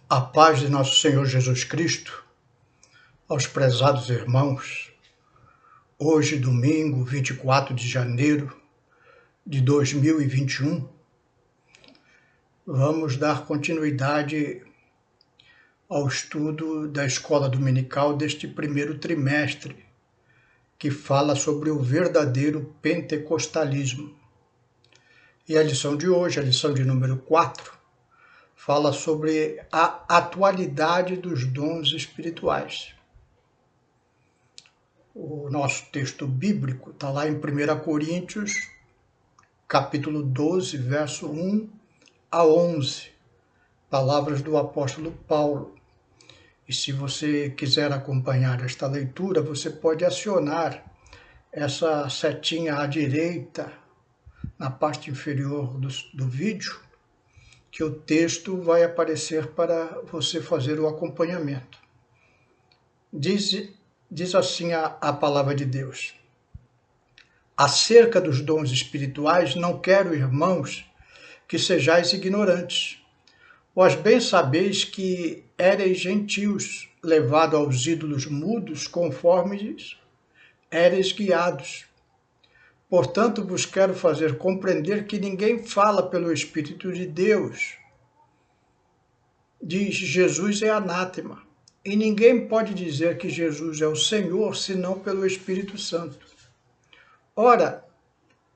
A paz de nosso Senhor Jesus Cristo, aos prezados irmãos, hoje, domingo, 24 de janeiro de 2021, vamos dar continuidade ao estudo da escola dominical deste primeiro trimestre, que fala sobre o verdadeiro pentecostalismo. E a lição de hoje, a lição de número 4, fala sobre a atualidade dos dons espirituais. O nosso texto bíblico está lá em 1 Coríntios, capítulo 12, verso 1 a 11, palavras do apóstolo Paulo. E se você quiser acompanhar esta leitura, você pode acionar essa setinha à direita, na parte inferior do vídeo, que o texto vai aparecer para você fazer o acompanhamento. Diz assim a palavra de Deus: acerca dos dons espirituais, não quero, irmãos, que sejais ignorantes. Vós bem sabeis que éreis gentios, levados aos ídolos mudos, conforme éreis guiados. Portanto, vos quero fazer compreender que ninguém fala pelo Espírito de Deus. Diz: Jesus é anátema. E ninguém pode dizer que Jesus é o Senhor, senão pelo Espírito Santo. Ora,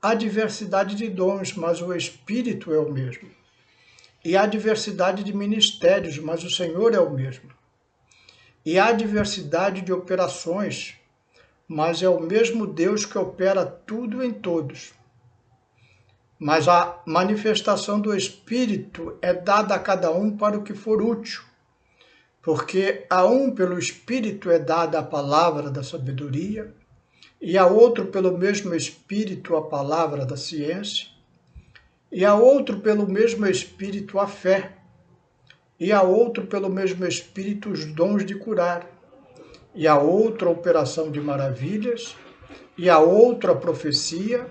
há diversidade de dons, mas o Espírito é o mesmo. E há diversidade de ministérios, mas o Senhor é o mesmo. E há diversidade de operações, mas é o mesmo Deus que opera tudo em todos. Mas a manifestação do Espírito é dada a cada um para o que for útil, porque a um pelo Espírito é dada a palavra da sabedoria, e a outro pelo mesmo Espírito a palavra da ciência, e a outro pelo mesmo Espírito a fé, e a outro pelo mesmo Espírito os dons de curar, e a outro a operação de maravilhas, e a outro a profecia,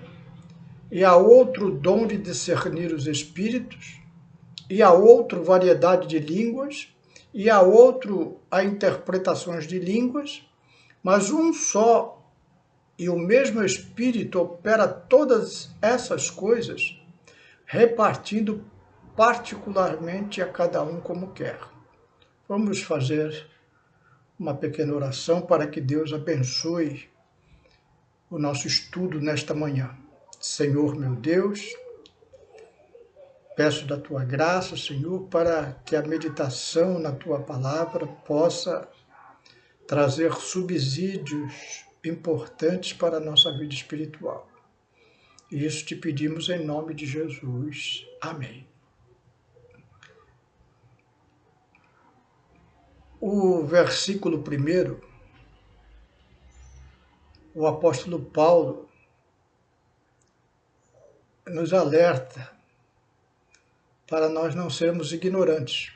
e a outro o dom de discernir os espíritos, e a outro variedade de línguas, e a outro a interpretações de línguas, mas um só e o mesmo Espírito opera todas essas coisas, repartindo particularmente a cada um como quer. Vamos fazer uma pequena oração para que Deus abençoe o nosso estudo nesta manhã. Senhor meu Deus, peço da Tua graça, Senhor, para que a meditação na Tua palavra possa trazer subsídios importantes para a nossa vida espiritual. E isso te pedimos em nome de Jesus. Amém. O versículo 1, o apóstolo Paulo nos alerta para nós não sermos ignorantes,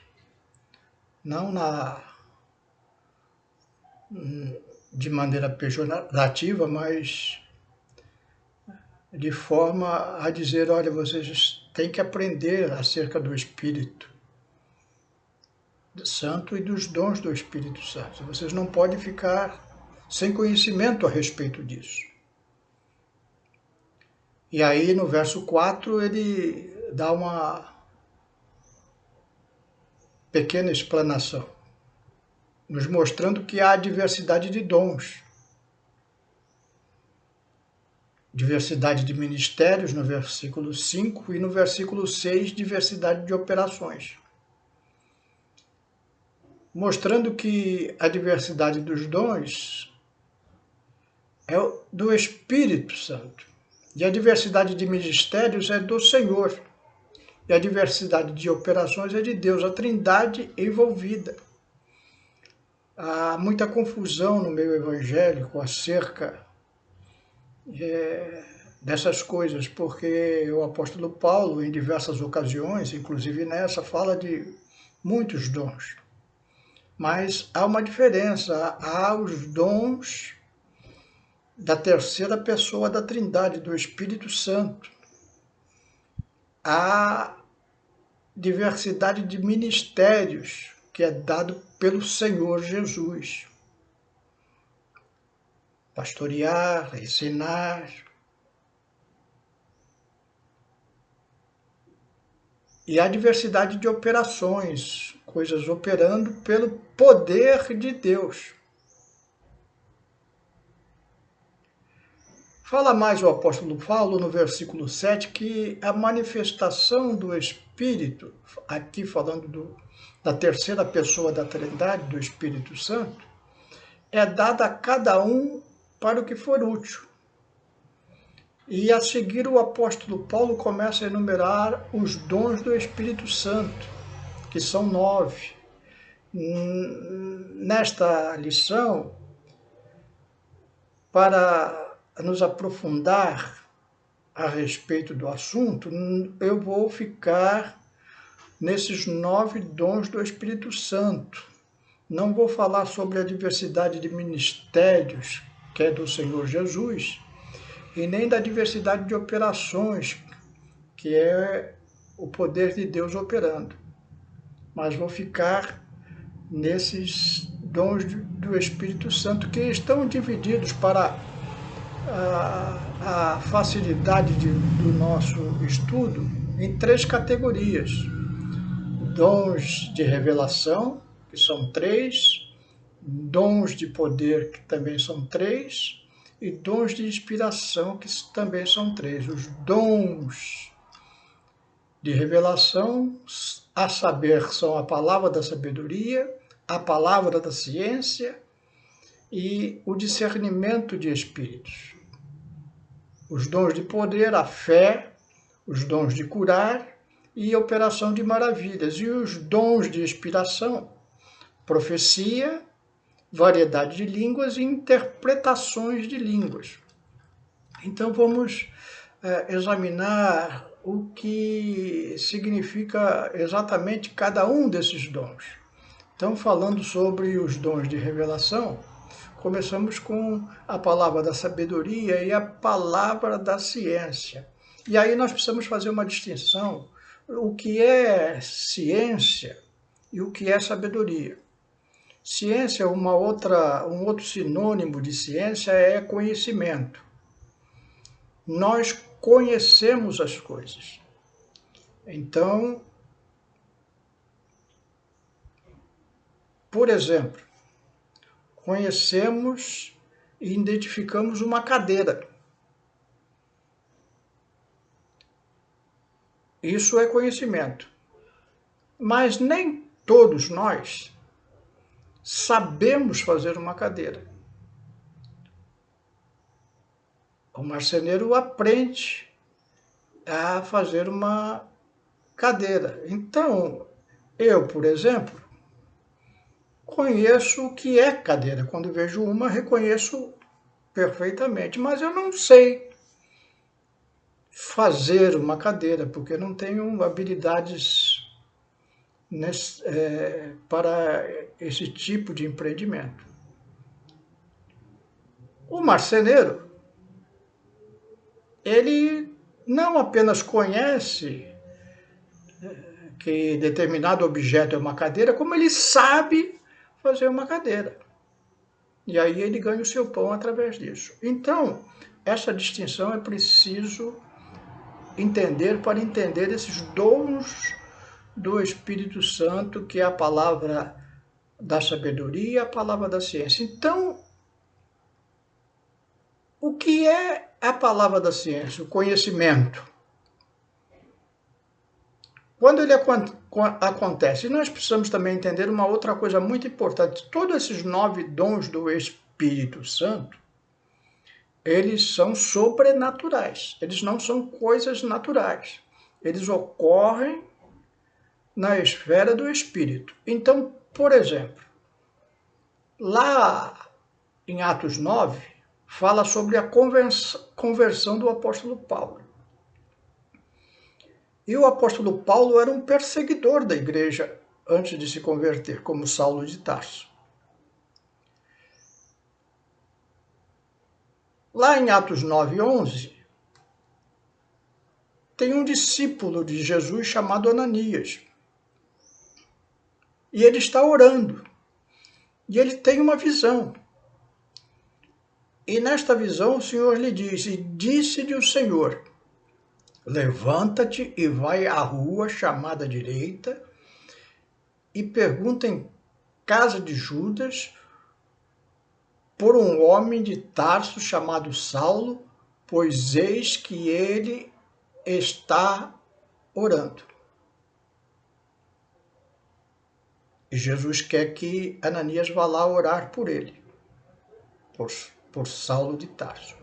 não de maneira pejorativa, mas de forma a dizer: olha, vocês têm que aprender acerca do Espírito Santo e dos dons do Espírito Santo. Vocês não podem ficar sem conhecimento a respeito disso. E aí, no verso 4, ele dá uma pequena explanação, nos mostrando que há diversidade de dons, diversidade de ministérios, no versículo 5, e no versículo 6, diversidade de operações. Mostrando que a diversidade dos dons é do Espírito Santo, e a diversidade de ministérios é do Senhor, e a diversidade de operações é de Deus, a Trindade envolvida. Há muita confusão no meio evangélico acerca dessas coisas, porque o apóstolo Paulo, em diversas ocasiões, inclusive nessa, fala de muitos dons. Mas há uma diferença, há os dons da terceira pessoa da Trindade, do Espírito Santo. Há diversidade de ministérios, que é dado pelo Senhor Jesus. Pastorear, ensinar. E a diversidade de operações, coisas operando pelo poder de Deus. Fala mais o apóstolo Paulo no versículo 7 que a manifestação do Espírito, aqui falando da terceira pessoa da Trindade, do Espírito Santo, é dada a cada um para o que for útil. E a seguir o apóstolo Paulo começa a enumerar os dons do Espírito Santo, que são 9. Nesta lição, para nos aprofundar a respeito do assunto, eu vou ficar nesses 9 dons do Espírito Santo. Não vou falar sobre a diversidade de ministérios, que é do Senhor Jesus, e nem da diversidade de operações, que é o poder de Deus operando. Mas vou ficar nesses dons do Espírito Santo, que estão divididos para a facilidade do nosso estudo em 3 categorias. Dons de revelação, que são 3, dons de poder, que também são 3, e dons de inspiração, que também são 3. Os dons de revelação, a saber, são a palavra da sabedoria, a palavra da ciência e o discernimento de espíritos. Os dons de poder, a fé, os dons de curar e operação de maravilhas. E os dons de inspiração, profecia, variedade de línguas e interpretações de línguas. Então vamos examinar o que significa exatamente cada um desses dons. Então, falando sobre os dons de revelação, começamos com a palavra da sabedoria e a palavra da ciência. E aí nós precisamos fazer uma distinção, o que é ciência e o que é sabedoria. Ciência, um outro sinônimo de ciência é conhecimento. Nós conhecemos as coisas. Então, por exemplo, conhecemos e identificamos uma cadeira. Isso é conhecimento. Mas nem todos nós sabemos fazer uma cadeira. O marceneiro aprende a fazer uma cadeira. Então, eu, por exemplo, conheço o que é cadeira. Quando vejo uma, reconheço perfeitamente. Mas eu não sei fazer uma cadeira, porque não tenho habilidades para esse tipo de empreendimento. O marceneiro, ele não apenas conhece que determinado objeto é uma cadeira, como ele sabe fazer uma cadeira. E aí ele ganha o seu pão através disso. Então, essa distinção é preciso entender para entender esses dons do Espírito Santo, que é a palavra da sabedoria, a palavra da ciência. Então, o que é a palavra da ciência? O conhecimento. Quando ele acontece, nós precisamos também entender uma outra coisa muito importante. Todos esses 9 dons do Espírito Santo, eles são sobrenaturais. Eles não são coisas naturais. Eles ocorrem na esfera do Espírito. Então, por exemplo, lá em Atos 9, fala sobre a conversão do apóstolo Paulo. E o apóstolo Paulo era um perseguidor da igreja antes de se converter, como Saulo de Tarso. Lá em Atos 9:11, tem um discípulo de Jesus chamado Ananias. e ele está orando. E ele tem uma visão. E nesta visão o Senhor lhe diz, e disse-lhe o Senhor, levanta-te e vai à rua chamada direita e pergunta em casa de Judas por um homem de Tarso chamado Saulo, pois eis que ele está orando. E Jesus quer que Ananias vá lá orar por ele, por Saulo de Tarso.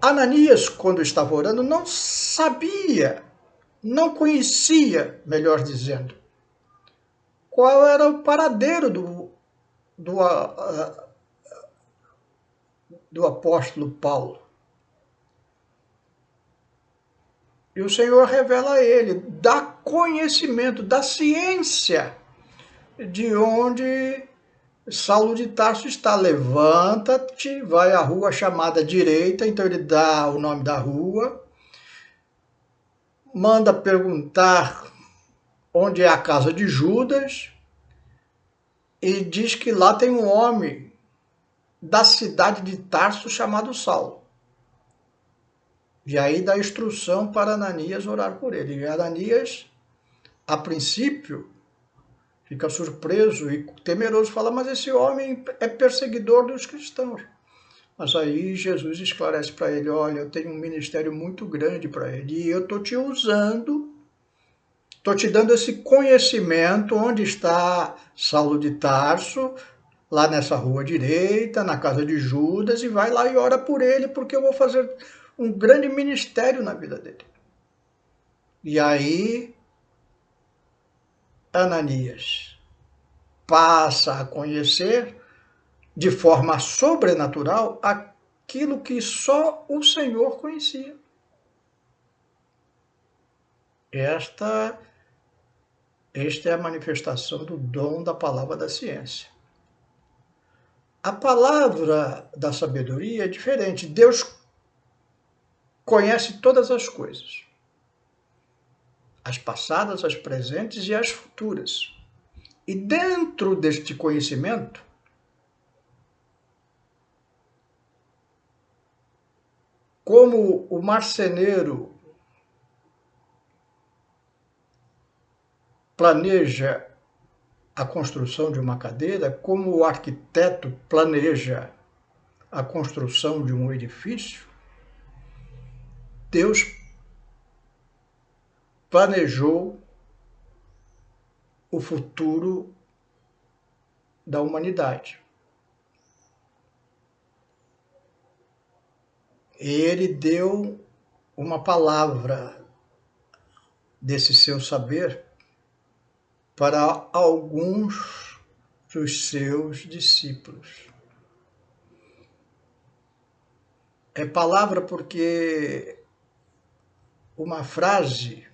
Ananias, quando estava orando, não sabia, não conhecia, melhor dizendo, qual era o paradeiro do apóstolo Paulo. E o Senhor revela a ele, dá conhecimento, da ciência de onde Saulo de Tarso está. Levanta-te, vai à rua chamada direita, então ele dá o nome da rua, manda perguntar onde é a casa de Judas e diz que lá tem um homem da cidade de Tarso chamado Saulo. E aí dá instrução para Ananias orar por ele. E Ananias, a princípio, fica surpreso e temeroso, fala, mas esse homem é perseguidor dos cristãos. Mas aí Jesus esclarece para ele, olha, eu tenho um ministério muito grande para ele e eu estou te usando, estou te dando esse conhecimento onde está Saulo de Tarso, lá nessa rua direita, na casa de Judas, e vai lá e ora por ele, porque eu vou fazer um grande ministério na vida dele. E aí, Ananias passa a conhecer de forma sobrenatural aquilo que só o Senhor conhecia. Esta é a manifestação do dom da palavra da ciência. A palavra da sabedoria é diferente. Deus conhece todas as coisas, as passadas, as presentes e as futuras. E dentro deste conhecimento, como o marceneiro planeja a construção de uma cadeira, como o arquiteto planeja a construção de um edifício, Deus planejou o futuro da humanidade. Ele deu uma palavra desse seu saber para alguns dos seus discípulos. É palavra porque uma frase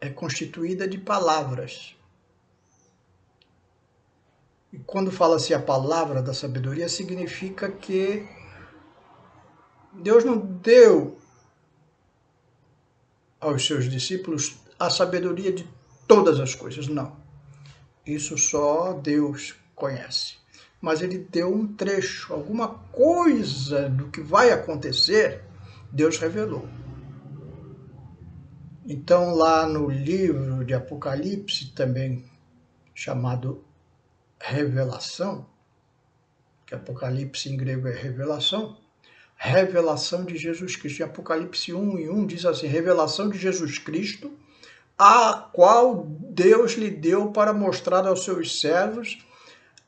é constituída de palavras. E quando fala-se a palavra da sabedoria, significa que Deus não deu aos seus discípulos a sabedoria de todas as coisas, não. Isso só Deus conhece. Mas ele deu um trecho, alguma coisa do que vai acontecer, Deus revelou. Então, lá no livro de Apocalipse, também chamado Revelação, que Apocalipse em grego é revelação, revelação de Jesus Cristo. Em Apocalipse 1:1 diz assim, revelação de Jesus Cristo, a qual Deus lhe deu para mostrar aos seus servos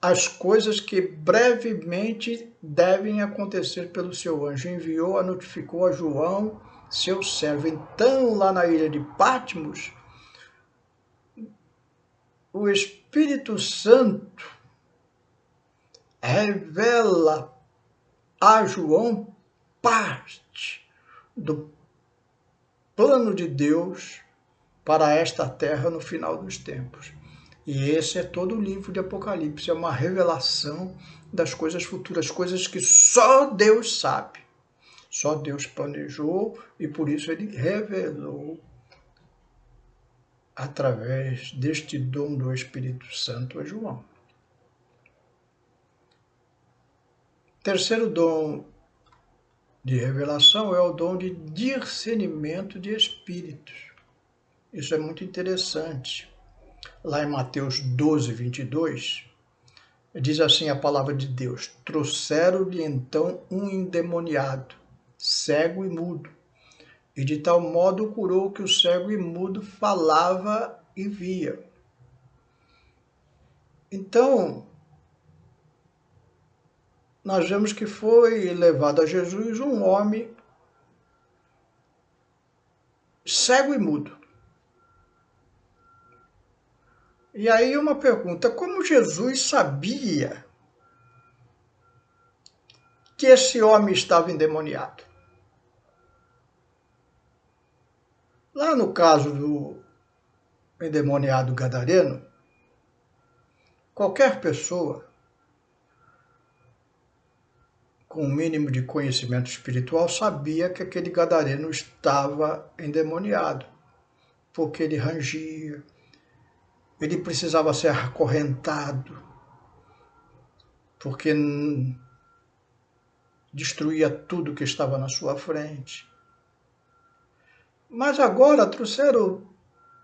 as coisas que brevemente devem acontecer pelo seu anjo. Enviou, notificou a João, seu servo. Então, lá na ilha de Patmos, o Espírito Santo revela a João parte do plano de Deus para esta terra no final dos tempos. E esse é todo o livro de Apocalipse, é uma revelação das coisas futuras, coisas que só Deus sabe, só Deus planejou e por isso ele revelou através deste dom do Espírito Santo a João. Terceiro dom de revelação é o dom de discernimento de espíritos. Isso é muito interessante. Lá em Mateus 12, 22, diz assim a palavra de Deus: trouxeram-lhe então um endemoniado, cego e mudo, e de tal modo curou que o cego e mudo falava e via. Então, nós vemos que foi levado a Jesus um homem cego e mudo. E aí uma pergunta: como Jesus sabia que esse homem estava endemoniado? Lá no caso do endemoniado gadareno, qualquer pessoa com um mínimo de conhecimento espiritual sabia que aquele gadareno estava endemoniado, porque ele rangia, ele precisava ser acorrentado, porque destruía tudo que estava na sua frente. Mas agora trouxeram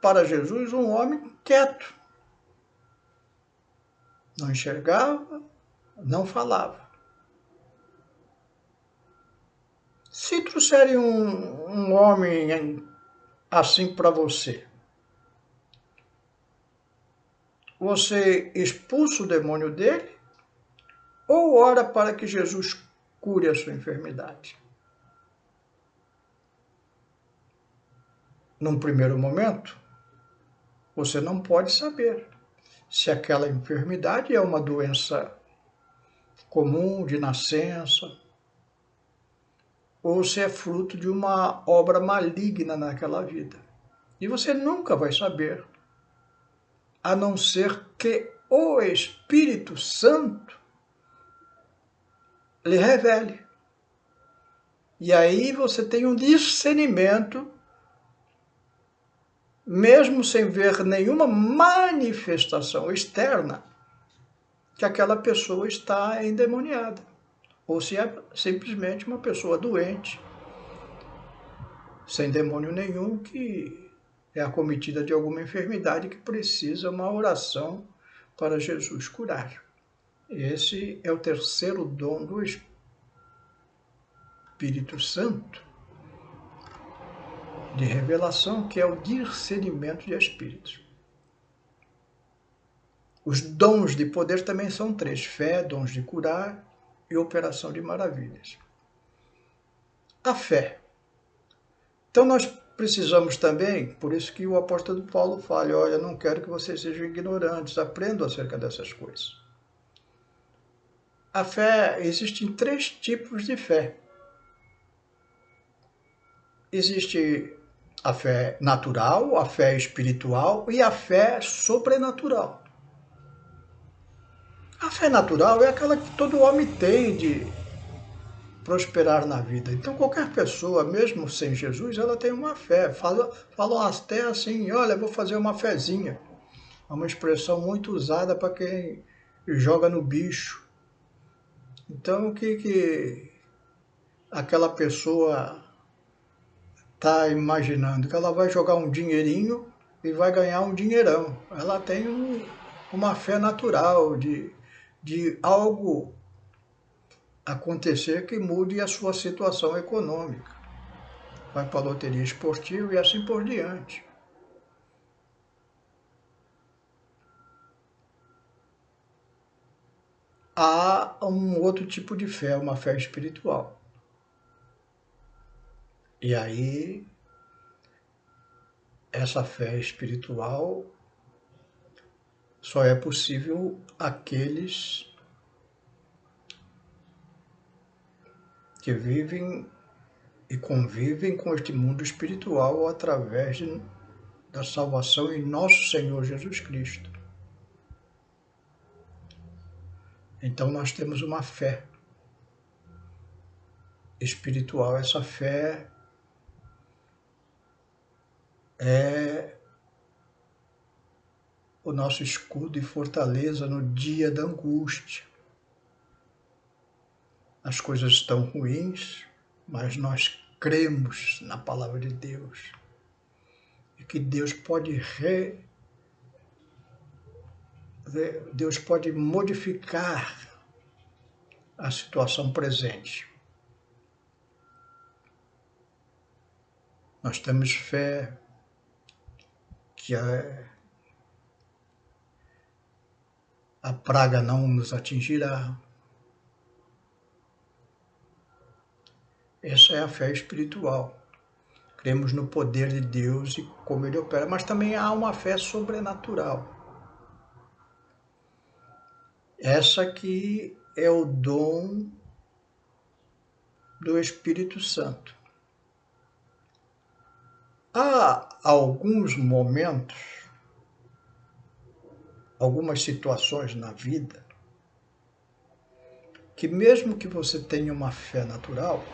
para Jesus um homem quieto. Não enxergava, não falava. Se trouxerem um homem assim para você, você expulsa o demônio dele ou ora para que Jesus cure a sua enfermidade? Num primeiro momento, você não pode saber se aquela enfermidade é uma doença comum de nascença ou se é fruto de uma obra maligna naquela vida. E você nunca vai saber, a não ser que o Espírito Santo lhe revele. E aí você tem um discernimento, mesmo sem ver nenhuma manifestação externa, que aquela pessoa está endemoniada. Ou se é simplesmente uma pessoa doente, sem demônio nenhum, que é acometida de alguma enfermidade que precisa uma oração para Jesus curar. Esse é o terceiro dom do Espírito Santo de revelação, que é o discernimento de espíritos. Os dons de poder também são três: fé, dons de curar e operação de maravilhas. A fé. Então nós precisamos também, por isso que o apóstolo Paulo fala: olha, não quero que vocês sejam ignorantes, aprendam acerca dessas coisas. A fé, existem três tipos de fé. Existe a fé natural, a fé espiritual e a fé sobrenatural. A fé natural é aquela que todo homem tem de prosperar na vida. Então qualquer pessoa, mesmo sem Jesus, ela tem uma fé. Falam até assim: olha, vou fazer uma fezinha. É uma expressão muito usada para quem joga no bicho. Então o que aquela pessoa está imaginando? Que ela vai jogar um dinheirinho e vai ganhar um dinheirão. Ela tem uma fé natural de algo acontecer que mude a sua situação econômica. Vai para a loteria esportiva e assim por diante. Há um outro tipo de fé, uma fé espiritual. E aí, essa fé espiritual só é possível àqueles que vivem e convivem com este mundo espiritual através da salvação em nosso Senhor Jesus Cristo. Então nós temos uma fé espiritual. Essa fé é o nosso escudo e fortaleza no dia da angústia. As coisas estão ruins, mas nós cremos na palavra de Deus e que Deus pode modificar a situação presente. Nós temos fé que a praga não nos atingirá. Essa é a fé espiritual. Cremos no poder de Deus e como Ele opera, mas também há uma fé sobrenatural. Essa aqui é o dom do Espírito Santo. Há alguns momentos, algumas situações na vida, que mesmo que você tenha uma fé natural,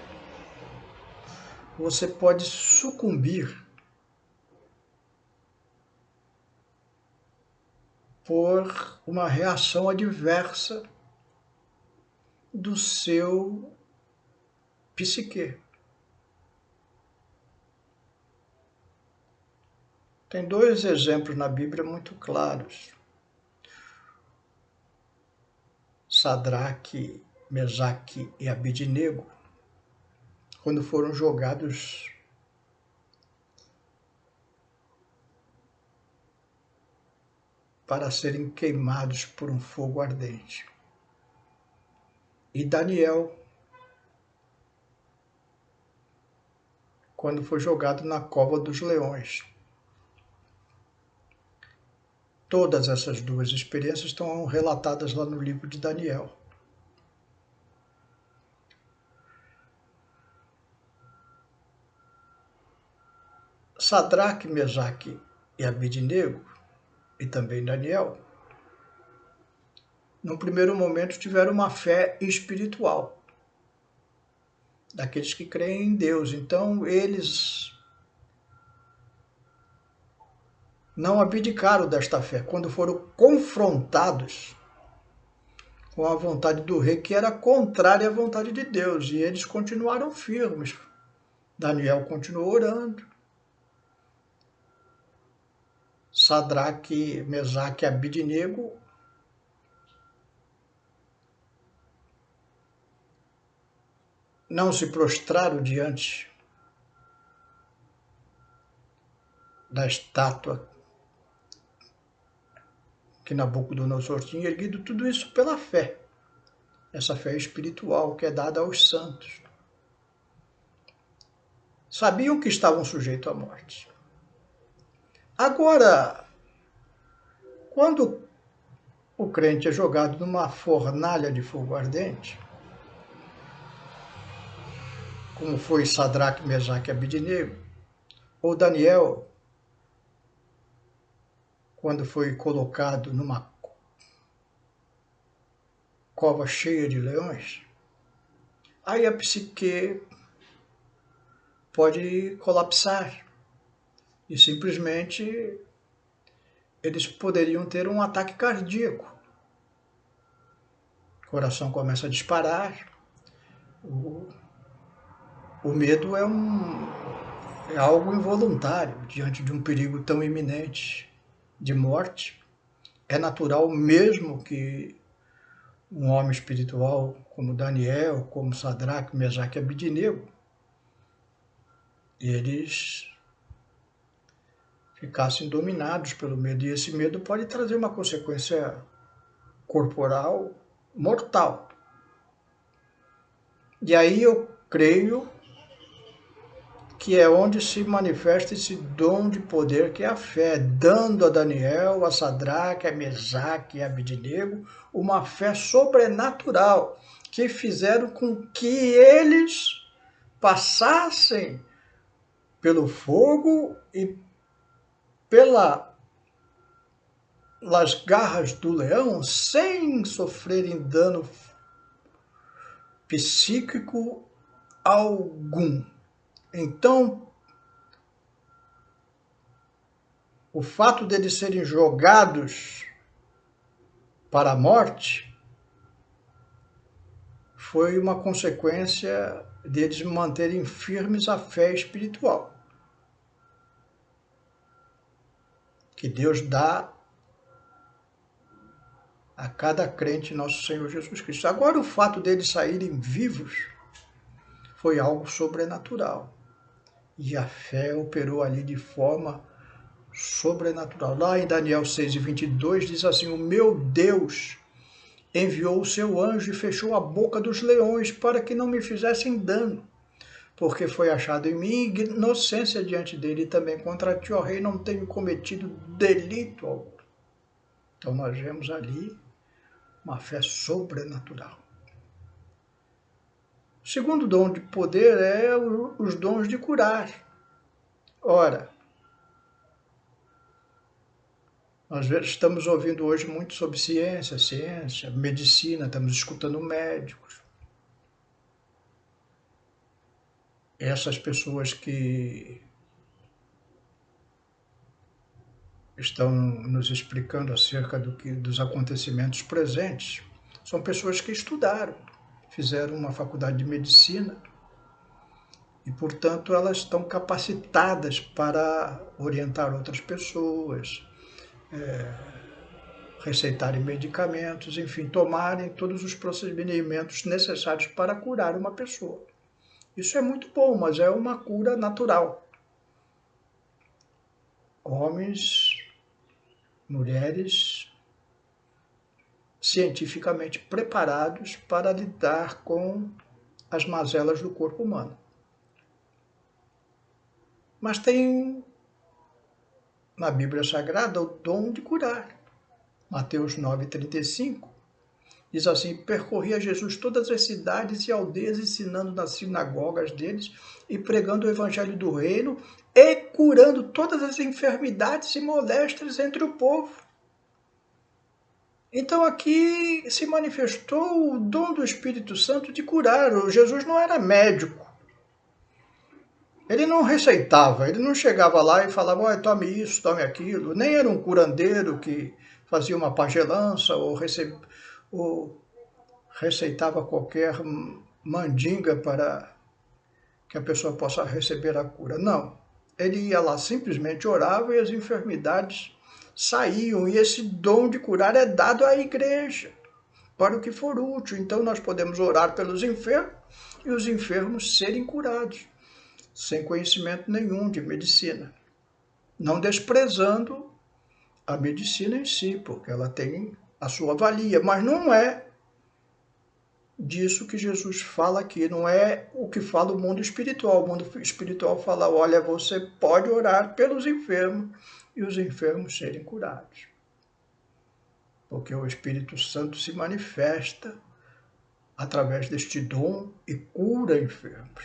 você pode sucumbir por uma reação adversa do seu psique. Tem dois exemplos na Bíblia muito claros. Sadraque, Mesaque e Abidnego, quando foram jogados para serem queimados por um fogo ardente. E Daniel, quando foi jogado na cova dos leões. Todas essas duas experiências estão relatadas lá no livro de Daniel. Sadraque, Mesaque e Abidnego, e também Daniel, no primeiro momento tiveram uma fé espiritual, daqueles que creem em Deus. Então eles não abdicaram desta fé quando foram confrontados com a vontade do rei, que era contrária à vontade de Deus, e eles continuaram firmes. Daniel continuou orando. Sadraque, Mesaque e Abidnego não se prostraram diante da estátua que Nabucodonosor tinha erguido, tudo isso pela fé, essa fé espiritual que é dada aos santos. Sabiam que estavam sujeitos à morte. Agora, quando o crente é jogado numa fornalha de fogo ardente, como foi Sadraque, Mesaque e Abidnego, ou Daniel, quando foi colocado numa cova cheia de leões, aí a psique pode colapsar e simplesmente eles poderiam ter um ataque cardíaco. O coração começa a disparar. O medo é algo involuntário diante de um perigo tão iminente de morte. É natural mesmo que um homem espiritual como Daniel, como Sadraque, Mesaque e Abidnego, eles ficassem dominados pelo medo. E esse medo pode trazer uma consequência corporal mortal. E aí eu creio que é onde se manifesta esse dom de poder que é a fé, dando a Daniel, a Sadraque, a Mesaque e a Abidnego uma fé sobrenatural, que fizeram com que eles passassem pelo fogo e pelas garras do leão sem sofrerem dano psíquico algum. Então, o fato deles serem jogados para a morte foi uma consequência deles manterem firmes a fé espiritual que Deus dá a cada crente em nosso Senhor Jesus Cristo. Agora, o fato deles saírem vivos foi algo sobrenatural. E a fé operou ali de forma sobrenatural. Lá em Daniel 6:22 diz assim: o meu Deus enviou o seu anjo e fechou a boca dos leões para que não me fizessem dano, porque foi achado em mim inocência diante dele, e também contra ti, ó rei, não tenho cometido delito algum. Então nós vemos ali uma fé sobrenatural. O segundo dom de poder é os dons de curar. Ora, nós estamos ouvindo hoje muito sobre ciência, medicina, estamos escutando médicos. Essas pessoas que estão nos explicando acerca dos acontecimentos presentes são pessoas que estudaram, fizeram uma faculdade de medicina e, portanto, elas estão capacitadas para orientar outras pessoas, receitarem medicamentos, enfim, tomarem todos os procedimentos necessários para curar uma pessoa. Isso é muito bom, mas é uma cura natural. Homens, mulheres cientificamente preparados para lidar com as mazelas do corpo humano. Mas tem na Bíblia Sagrada o dom de curar. Mateus 9:35 diz assim: percorria Jesus todas as cidades e aldeias, ensinando nas sinagogas deles e pregando o evangelho do reino e curando todas as enfermidades e moléstias entre o povo. Então aqui se manifestou o dom do Espírito Santo de curar. O Jesus não era médico. Ele não receitava, ele não chegava lá e falava, olha, tome isso, tome aquilo. Nem era um curandeiro que fazia uma pagelança ou receitava qualquer mandinga para que a pessoa possa receber a cura. Não. Ele ia lá, simplesmente orava e as enfermidades saíam. E esse dom de curar é dado à igreja, para o que for útil. Então nós podemos orar pelos enfermos e os enfermos serem curados, sem conhecimento nenhum de medicina. Não desprezando a medicina em si, porque ela tem a sua valia, mas não é disso que Jesus fala aqui, não é o que fala o mundo espiritual. O mundo espiritual fala, olha, você pode orar pelos enfermos e os enfermos serem curados. Porque o Espírito Santo se manifesta através deste dom e cura enfermos.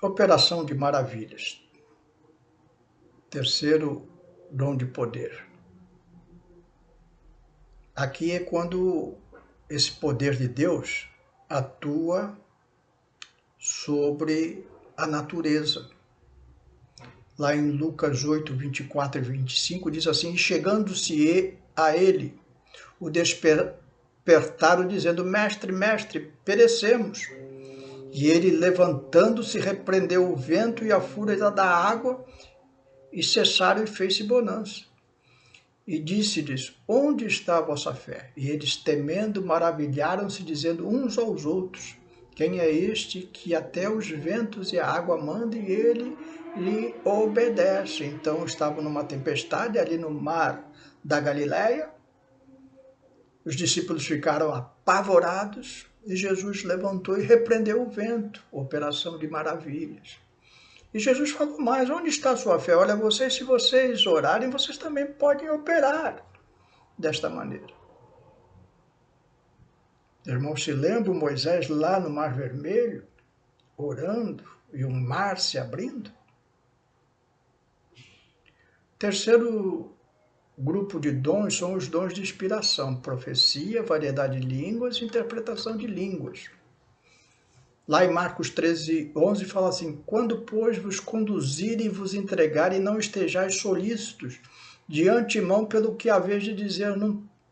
Operação de maravilhas. Terceiro dom de poder. Aqui é quando esse poder de Deus atua sobre a natureza. Lá em Lucas 8:24 e 25 diz assim, e chegando-se a ele, o despertaram dizendo, mestre, mestre, perecemos. E ele, levantando-se, repreendeu o vento e a fúria da água, e cessaram e fez-se bonança. E disse-lhes, onde está a vossa fé? E eles, temendo, maravilharam-se, dizendo uns aos outros, quem é este que até os ventos e a água manda e ele lhe obedece? Então estavam numa tempestade ali no mar da Galileia, os discípulos ficaram apavorados e Jesus levantou e repreendeu o vento, operação de maravilhas. E Jesus falou mais, onde está a sua fé? Olha, se vocês orarem, vocês também podem operar desta maneira. Irmãos, se lembram Moisés lá no Mar Vermelho, orando, e o mar se abrindo? Terceiro grupo de dons são os dons de inspiração, profecia, variedade de línguas e interpretação de línguas. Lá em Marcos 13:11 fala assim: quando, pois, vos conduzirem e vos entregarem, não estejais solícitos de antemão pelo que haveis de dizer,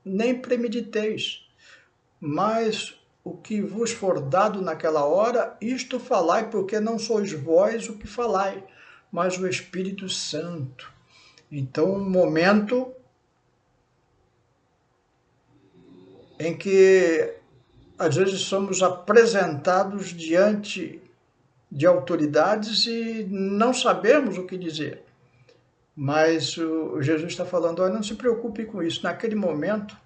nem premediteis, mas o que vos for dado naquela hora, isto falai, porque não sois vós o que falai, mas o Espírito Santo. Então, um momento em que às vezes somos apresentados diante de autoridades e não sabemos o que dizer. Mas o Jesus está falando, olha, não se preocupe com isso. Naquele momento,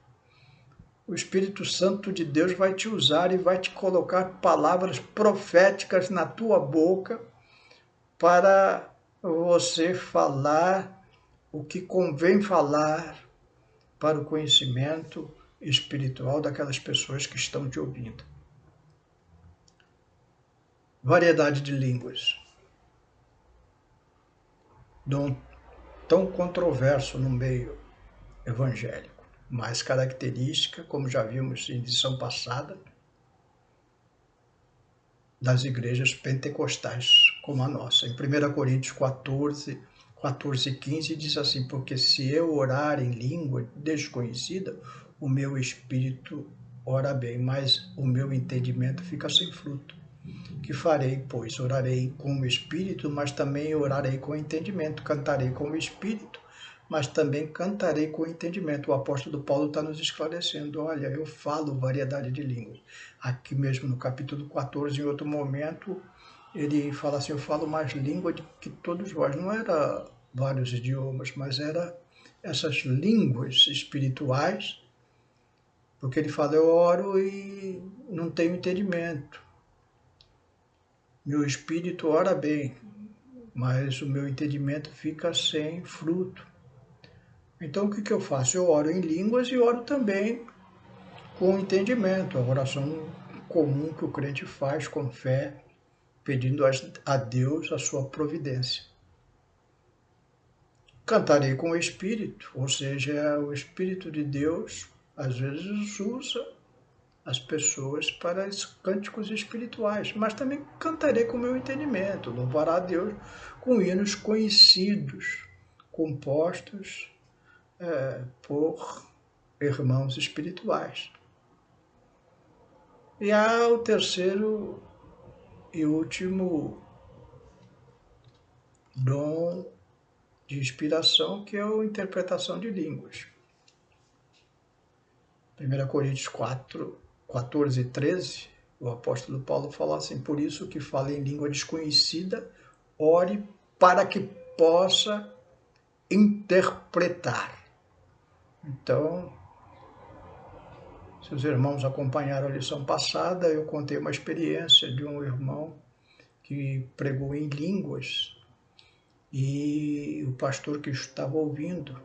o Espírito Santo de Deus vai te usar e vai te colocar palavras proféticas na tua boca para você falar o que convém falar para o conhecimento espiritual daquelas pessoas que estão te ouvindo. Variedade de línguas. Dom tão controverso no meio evangélico. Mais característica, como já vimos em edição passada, das igrejas pentecostais, como a nossa. Em 1 Coríntios 14 e 15 diz assim: porque se eu orar em língua desconhecida, o meu espírito ora bem, mas o meu entendimento fica sem fruto. Que farei, pois? Orarei com o espírito, mas também orarei com o entendimento. Cantarei com o espírito, mas também cantarei com o entendimento. O apóstolo Paulo está nos esclarecendo, olha, eu falo variedade de línguas. Aqui mesmo no capítulo 14, em outro momento, ele fala assim, eu falo mais língua do que todos vós. Não era vários idiomas, mas era essas línguas espirituais, porque ele fala, eu oro e não tenho entendimento. Meu espírito ora bem, mas o meu entendimento fica sem fruto. Então o que eu faço? Eu oro em línguas e oro também com entendimento, a oração comum que o crente faz com fé, pedindo a Deus a sua providência. Cantarei com o Espírito, ou seja, o Espírito de Deus às vezes usa as pessoas para os cânticos espirituais, mas também cantarei com o meu entendimento, louvará a Deus com hinos conhecidos, compostos por irmãos espirituais. E há o terceiro e último dom de inspiração, que é a interpretação de línguas. 1 Coríntios 14 e 13, o apóstolo Paulo fala assim, por isso que fala em língua desconhecida, ore para que possa interpretar. Então, se os irmãos acompanharam a lição passada, eu contei uma experiência de um irmão que pregou em línguas e o pastor que estava ouvindo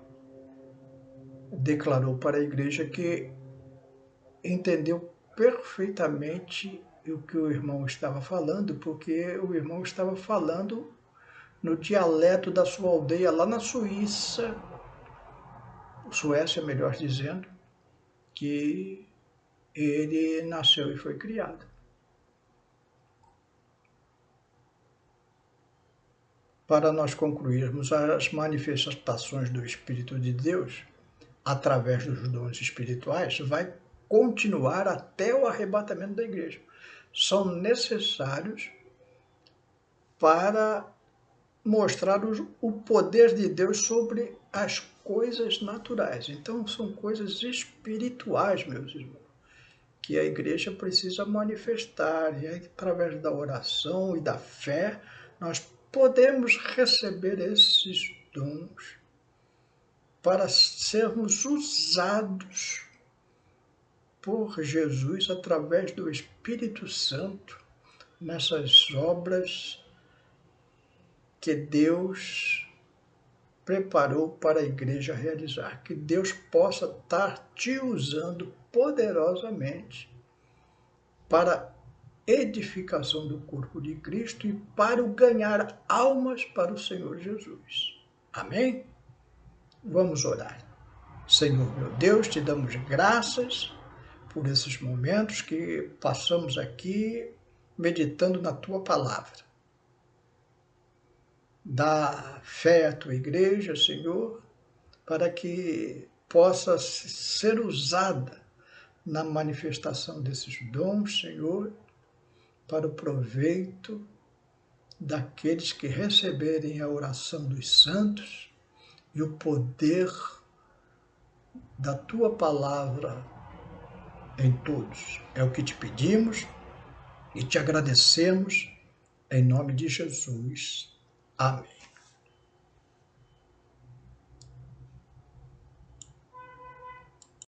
declarou para a igreja que entendeu perfeitamente o que o irmão estava falando, porque o irmão estava falando no dialeto da sua aldeia lá na Suécia, melhor dizendo, que ele nasceu e foi criado. Para nós concluirmos, as manifestações do Espírito de Deus, através dos dons espirituais, vai continuar até o arrebatamento da igreja. São necessários para mostrar o poder de Deus sobre as coisas naturais. Então, são coisas espirituais, meus irmãos, que a igreja precisa manifestar. E através da oração e da fé, nós podemos receber esses dons para sermos usados por Jesus através do Espírito Santo nessas obras que Deus preparou para a igreja realizar. Que Deus possa estar te usando poderosamente para edificação do corpo de Cristo e para o ganhar almas para o Senhor Jesus. Amém? Vamos orar. Senhor meu Deus, te damos graças por esses momentos que passamos aqui meditando na tua palavra. Dá fé à tua igreja, Senhor, para que possa ser usada na manifestação desses dons, Senhor, para o proveito daqueles que receberem a oração dos santos e o poder da tua palavra em todos. É o que te pedimos e te agradecemos em nome de Jesus. Amém.